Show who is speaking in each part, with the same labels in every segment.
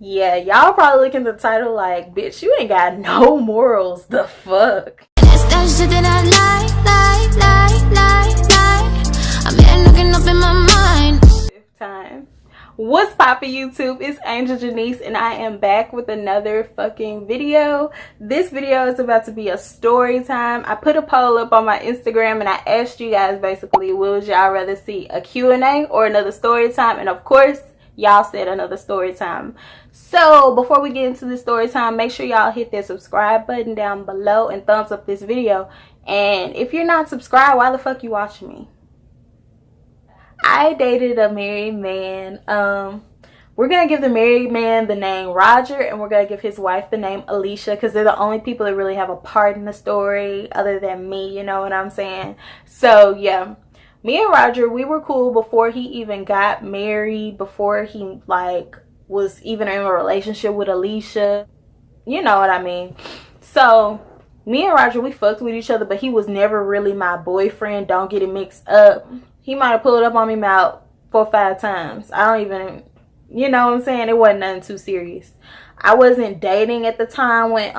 Speaker 1: Yeah, y'all probably looking at the title like, bitch, you ain't got no morals. The fuck?
Speaker 2: That's that shit that I like. I'm here looking up in my mind.
Speaker 1: Time. What's poppin' YouTube? It's Angel Janice and I am back with another fucking video. This video is about to be a story time. I put a poll up on my Instagram and I asked you guys basically, would y'all rather see a Q&A or another story time? And of course, y'all said another story time. So before we get into the story time, make sure y'all hit that subscribe button down below and thumbs up this video. And if you're not subscribed, why the fuck you watching me? I dated a married man. We're gonna give the married man the name Roger, and we're gonna give his wife the name Alicia, because they're the only people that really have a part in the story other than me, you know what I'm saying? So yeah, me and Roger, we were cool before he even got married, before he like was even in a relationship with Alicia, you know what I mean? So me and Roger, we fucked with each other, but he was never really my boyfriend. Don't get it mixed up. He might have pulled up on me about 4 or 5 times. I don't even, you know what I'm saying? It wasn't nothing too serious. I wasn't dating at the time when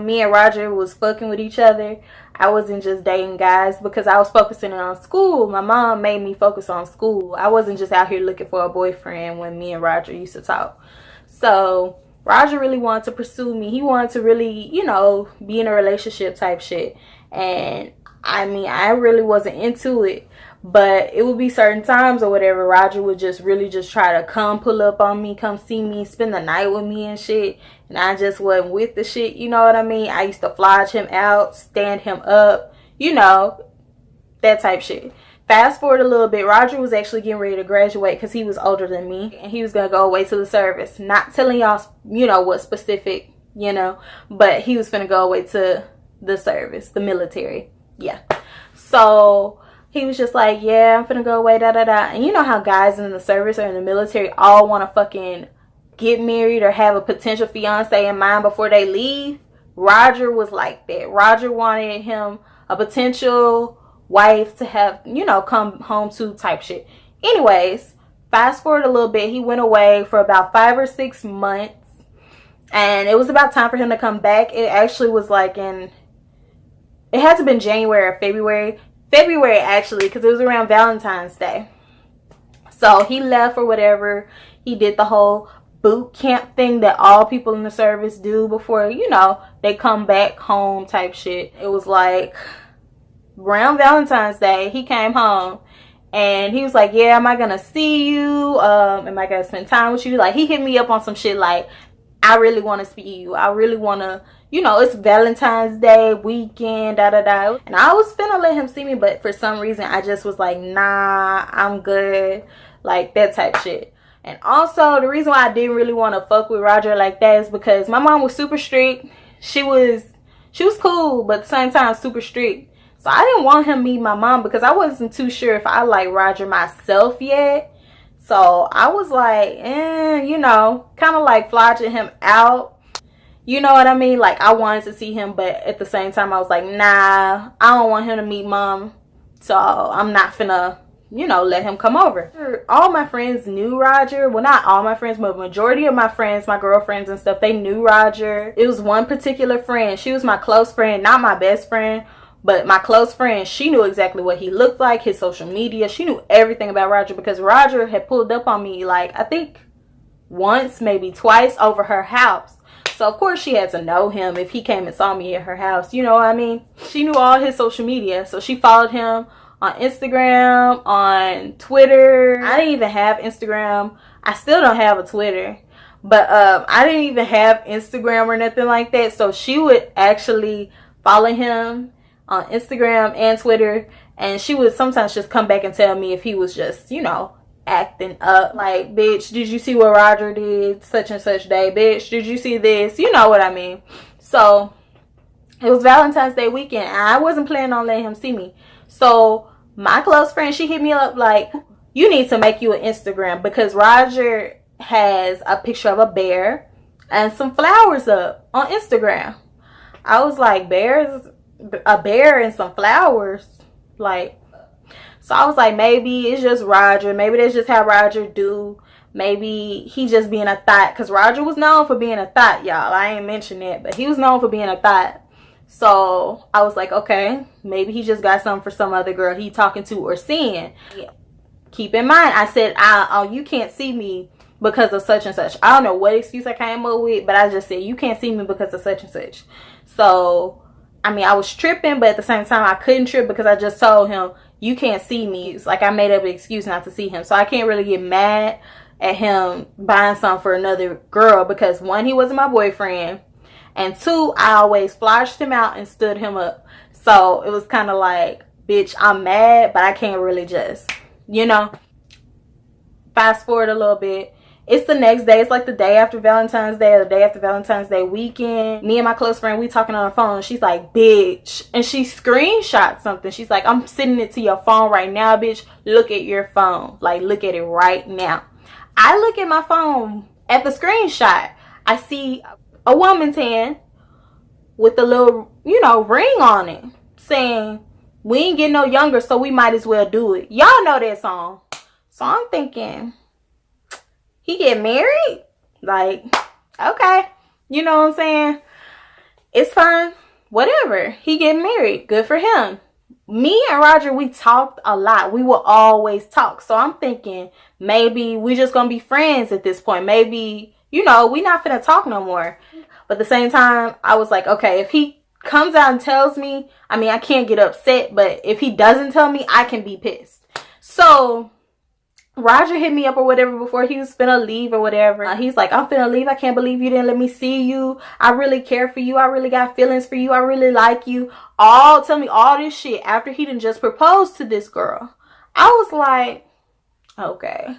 Speaker 1: me and Roger was fucking with each other. I wasn't just dating guys because I was focusing on school. My mom made me focus on school. I wasn't just out here looking for a boyfriend when me and Roger used to talk. So Roger really wanted to pursue me. He wanted to really, you know, be in a relationship type shit. And I mean, I really wasn't into it. But it would be certain times or whatever, Roger would just really just try to come pull up on me, come see me, spend the night with me and shit. And I just wasn't with the shit, you know what I mean? I used to flodge him out, stand him up, you know, that type shit. Fast forward a little bit, Roger was actually getting ready to graduate because he was older than me. And he was going to go away to the service. Not telling y'all, you know, what specific, you know. But he was going to go away to the service, the military. Yeah. So he was just like, yeah, I'm finna go away, da-da-da. And you know how guys in the service or in the military all want to fucking get married or have a potential fiance in mind before they leave? Roger was like that. Roger wanted him a potential wife to have, you know, come home to type shit. Anyways, fast forward a little bit. He went away for about 5 or 6 months. And it was about time for him to come back. It actually was like it had to have been January or February. February actually, because it was around Valentine's Day. So he left or whatever. He did the whole boot camp thing that all people in the service do before, you know, they come back home type shit. It was like around Valentine's Day, he came home and he was like, yeah, am I gonna see you? Am I gonna spend time with you? Like, he hit me up on some shit like, I really want to see you. I really want to, you know, it's Valentine's Day weekend, da-da-da. And I was finna let him see me, but for some reason, I just was like, nah, I'm good. Like, that type shit. And also, the reason why I didn't really want to fuck with Roger like that is because my mom was super strict. She was cool, but at the same time, super strict. So I didn't want him to meet my mom because I wasn't too sure if I liked Roger myself yet. So I was like, you know, kind of like flogging him out. You know what I mean? Like, I wanted to see him, but at the same time, I was like, nah, I don't want him to meet mom. So I'm not finna, you know, let him come over. All my friends knew Roger. Well, not all my friends, but majority of my friends, my girlfriends and stuff, they knew Roger. It was one particular friend. She was my close friend, not my best friend. But my close friend, she knew exactly what he looked like, his social media. She knew everything about Roger because Roger had pulled up on me, like, I think once, maybe twice over her house. So, of course, she had to know him if he came and saw me at her house. You know what I mean? She knew all his social media. So, she followed him on Instagram, on Twitter. I didn't even have Instagram. I still don't have a Twitter. But I didn't even have Instagram or nothing like that. So, she would actually follow him on Instagram and Twitter, and she would sometimes just come back and tell me if he was just, you know, acting up. Like, bitch, did you see what Roger did such and such day? Bitch, did you see this? You know what I mean? So it was Valentine's Day weekend and I wasn't planning on letting him see me. So my close friend, she hit me up like, you need to make you an Instagram because Roger has a picture of a bear and some flowers up on Instagram. I was like, a bear and some flowers, like, so I was like, maybe it's just Roger, maybe that's just how Roger do, maybe he just being a thought, because Roger was known for being a thought, y'all. I ain't mentioned it, but he was known for being a thought. So I was like, okay, maybe he just got something for some other girl he talking to or seeing. Keep in mind, I said, oh, you can't see me because of such and such. I don't know what excuse I came up with, but I just said, you can't see me because of such and such. So, I mean, I was tripping, but at the same time, I couldn't trip because I just told him, you can't see me. It's like I made up an excuse not to see him. So I can't really get mad at him buying something for another girl because, one, he wasn't my boyfriend. And two, I always flashed him out and stood him up. So it was kind of like, bitch, I'm mad, but I can't really just, you know. Fast forward a little bit. It's the next day. It's like the day after Valentine's Day or the day after Valentine's Day weekend. Me and my close friend, we talking on the phone. She's like, bitch. And she screenshot something. She's like, I'm sending it to your phone right now, bitch. Look at your phone. Like, look at it right now. I look at my phone at the screenshot. I see a woman's hand with a little, you know, ring on it saying, we ain't getting no younger, so we might as well do it. Y'all know that song. So I'm thinking, he get married? Like, okay. You know what I'm saying? It's fine. Whatever. He get married. Good for him. Me and Roger, we talked a lot. We will always talk. So I'm thinking, maybe we just gonna be friends at this point. Maybe, you know, we not finna talk no more. But at the same time, I was like, okay, if he comes out and tells me, I mean, I can't get upset, but if he doesn't tell me, I can be pissed. So Roger hit me up or whatever before he was finna leave or whatever. He's like, I'm finna leave. I can't believe you didn't let me see you. I really care for you. I really got feelings for you. I really like you. Tell me all this shit after he done just proposed to this girl. I was like, okay.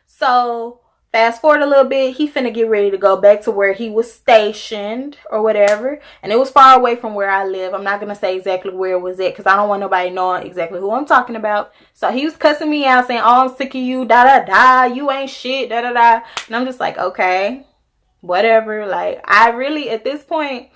Speaker 1: So fast forward a little bit, he finna get ready to go back to where he was stationed or whatever. And it was far away from where I live. I'm not going to say exactly where it was at because I don't want nobody knowing exactly who I'm talking about. So he was cussing me out saying, oh, I'm sick of you, da-da-da, you ain't shit, da-da-da. And I'm just like, okay, whatever. Like, I really, at this point,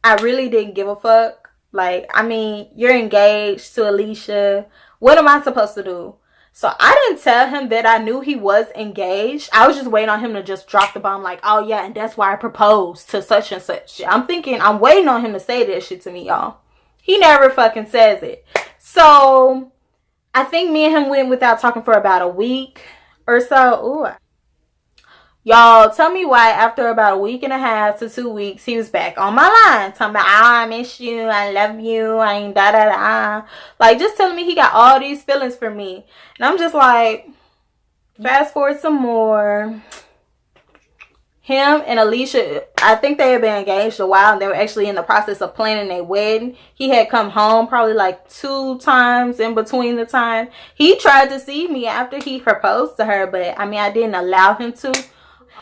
Speaker 1: I really didn't give a fuck. Like, I mean, you're engaged to Alicia. What am I supposed to do? So I didn't tell him that I knew he was engaged. I was just waiting on him to just drop the bomb like, oh yeah, and that's why I proposed to such and such. I'm thinking, I'm waiting on him to say that shit to me, y'all. He never fucking says it. So I think me and him went without talking for about a week or so. Ooh. Y'all, tell me why after about a week and a half to 2 weeks, he was back on my line. Talking about, oh, I miss you, I love you, I ain't da-da-da. Like, just telling me he got all these feelings for me. And I'm just like, fast forward some more. Him and Alicia, I think they had been engaged a while. And they were actually in the process of planning their wedding. He had come home probably like 2 times in between the time. He tried to see me after he proposed to her. But, I mean, I didn't allow him to.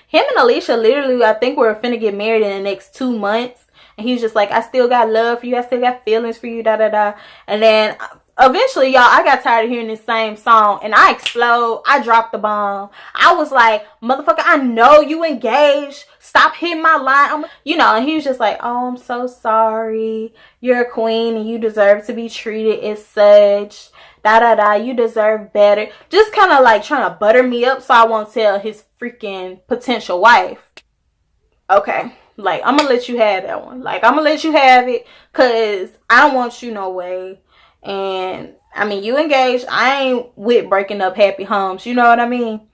Speaker 1: Him and Alicia literally, I think we're finna get married in the next 2 months. And he's just like, I still got love for you. I still got feelings for you, da-da-da. And then eventually, y'all, I got tired of hearing this same song. And I explode. I dropped the bomb. I was like, motherfucker, I know you engaged. Stop hitting my line. You know, and he was just like, oh, I'm so sorry. You're a queen and you deserve to be treated as such. Da-da-da, you deserve better. Just kind of like trying to butter me up so I won't tell his freaking potential wife. Okay, like, I'm gonna let you have that one. Like, I'm gonna let you have it because I don't want you no way. And, I mean, you engaged. I ain't with breaking up happy homes. You know what I mean?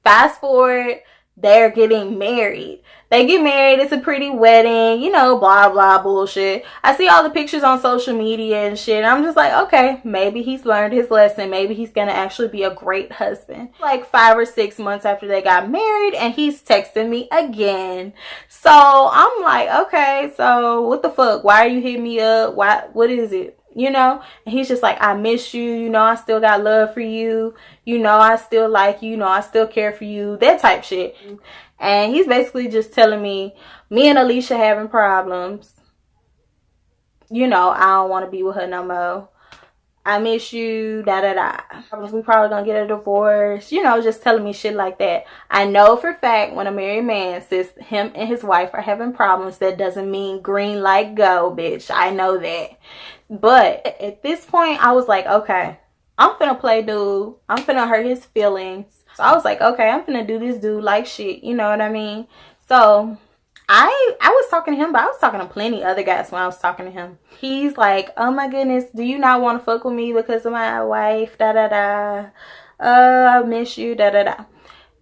Speaker 1: Fast forward, they're getting married. They get married. It's a pretty wedding, you know, blah, blah, bullshit. I see all the pictures on social media and shit. And I'm just like, okay, maybe he's learned his lesson. Maybe he's going to actually be a great husband. Like 5 or 6 months after they got married and he's texting me again. So I'm like, okay, so what the fuck? Why are you hitting me up? What is it? You know, and he's just like, I miss you, you know, I still got love for you, you know, I still like you, you know, I still care for you, that type shit. And he's basically just telling me and Alicia having problems, you know, I don't want to be with her no more, I miss you, da-da-da, we probably gonna get a divorce, you know, just telling me shit like that. I know for a fact when a married man says him and his wife are having problems, that doesn't mean green light go, bitch. I know that. But at this point, I was like, okay, I'm finna play dude. I'm finna hurt his feelings. So I was like, okay, I'm gonna do this dude like shit, you know what I mean? So I was talking to him, but I was talking to plenty other guys when I was talking to him. He's like, oh my goodness, do you not want to fuck with me because of my wife? Da da da. I miss you. Da da da.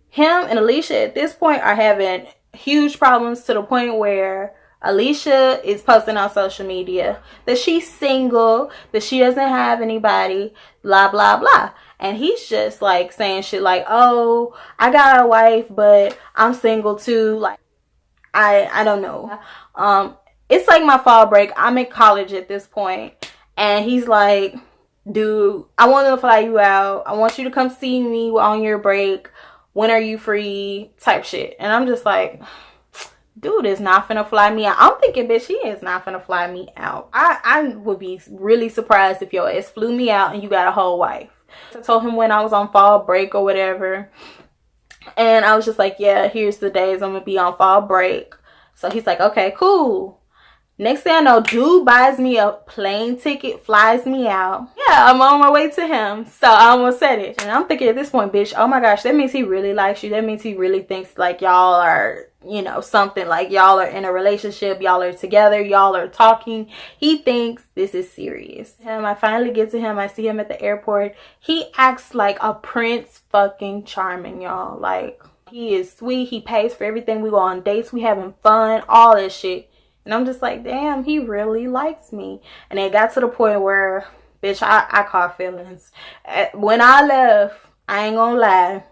Speaker 1: Him and Alicia at this point are having huge problems to the point where Alicia is posting on social media that she's single, that she doesn't have anybody, blah blah blah. And he's just like saying shit like, oh, I got a wife, but I'm single too. Like, I don't know. It's like my fall break. I'm in college at this point, and he's like, dude, I want to fly you out. I want you to come see me on your break. When are you free? Type shit. And I'm just like, dude is not finna fly me out. I'm thinking, bitch, he is not finna fly me out. I would be really surprised if your ass flew me out and you got a whole wife. I told him when I was on fall break or whatever. And I was just like, yeah, here's the days I'm gonna be on fall break. So he's like, okay, cool. Next thing I know, dude buys me a plane ticket, flies me out. Yeah, I'm on my way to him. So I almost said it. And I'm thinking at this point, bitch, oh my gosh, that means he really likes you. That means he really thinks like y'all are, you know, something, like y'all are in a relationship. Y'all are together. Y'all are talking. He thinks this is serious. I finally get to him. I see him at the airport. He acts like a prince fucking charming, y'all. Like, he is sweet. He pays for everything. We go on dates. We having fun. All this shit. And I'm just like, damn, he really likes me. And it got to the point where, bitch, I caught feelings. When I left, I ain't gonna lie,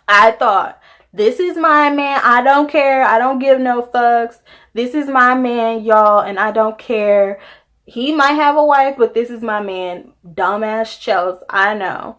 Speaker 1: I thought, this is my man. I don't care. I don't give no fucks. This is my man, y'all, and I don't care. He might have a wife, but this is my man. Dumbass chose. I know.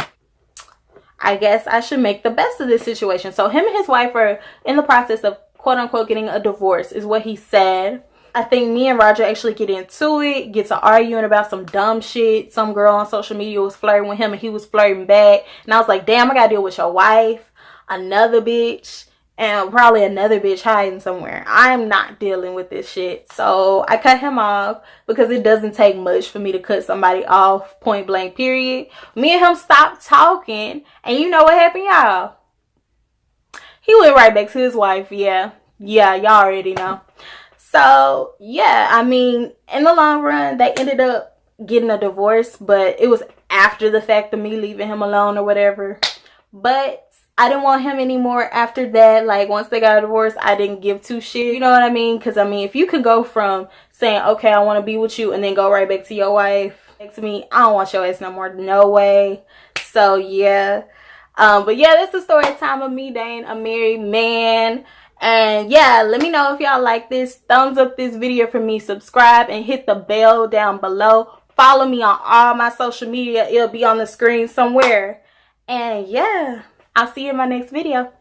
Speaker 1: I guess I should make the best of this situation. So him and his wife are in the process of quote unquote getting a divorce is what he said. I think me and Roger actually get into it, get to arguing about some dumb shit. Some girl on social media was flirting with him and he was flirting back. And I was like, damn, I gotta deal with your wife, another bitch, and probably another bitch hiding somewhere. I'm not dealing with this shit. So I cut him off because it doesn't take much for me to cut somebody off, point blank, period. Me and him stopped talking, and you know what happened, y'all? He went right back to his wife. Yeah, y'all already know. So, yeah, I mean, in the long run, they ended up getting a divorce, but it was after the fact of me leaving him alone or whatever. But I didn't want him anymore after that. Like, once they got a divorce, I didn't give two shit. You know what I mean? Because, I mean, if you can go from saying, okay, I want to be with you, and then go right back to your wife, next to me, I don't want your ass no more. No way. So, yeah. But yeah, that's the story time of me dating a married man. And yeah, let me know if y'all like this. Thumbs up this video for me, subscribe, and hit the bell down below. Follow me on all my social media. It'll be on the screen somewhere. And yeah, I'll see you in my next video.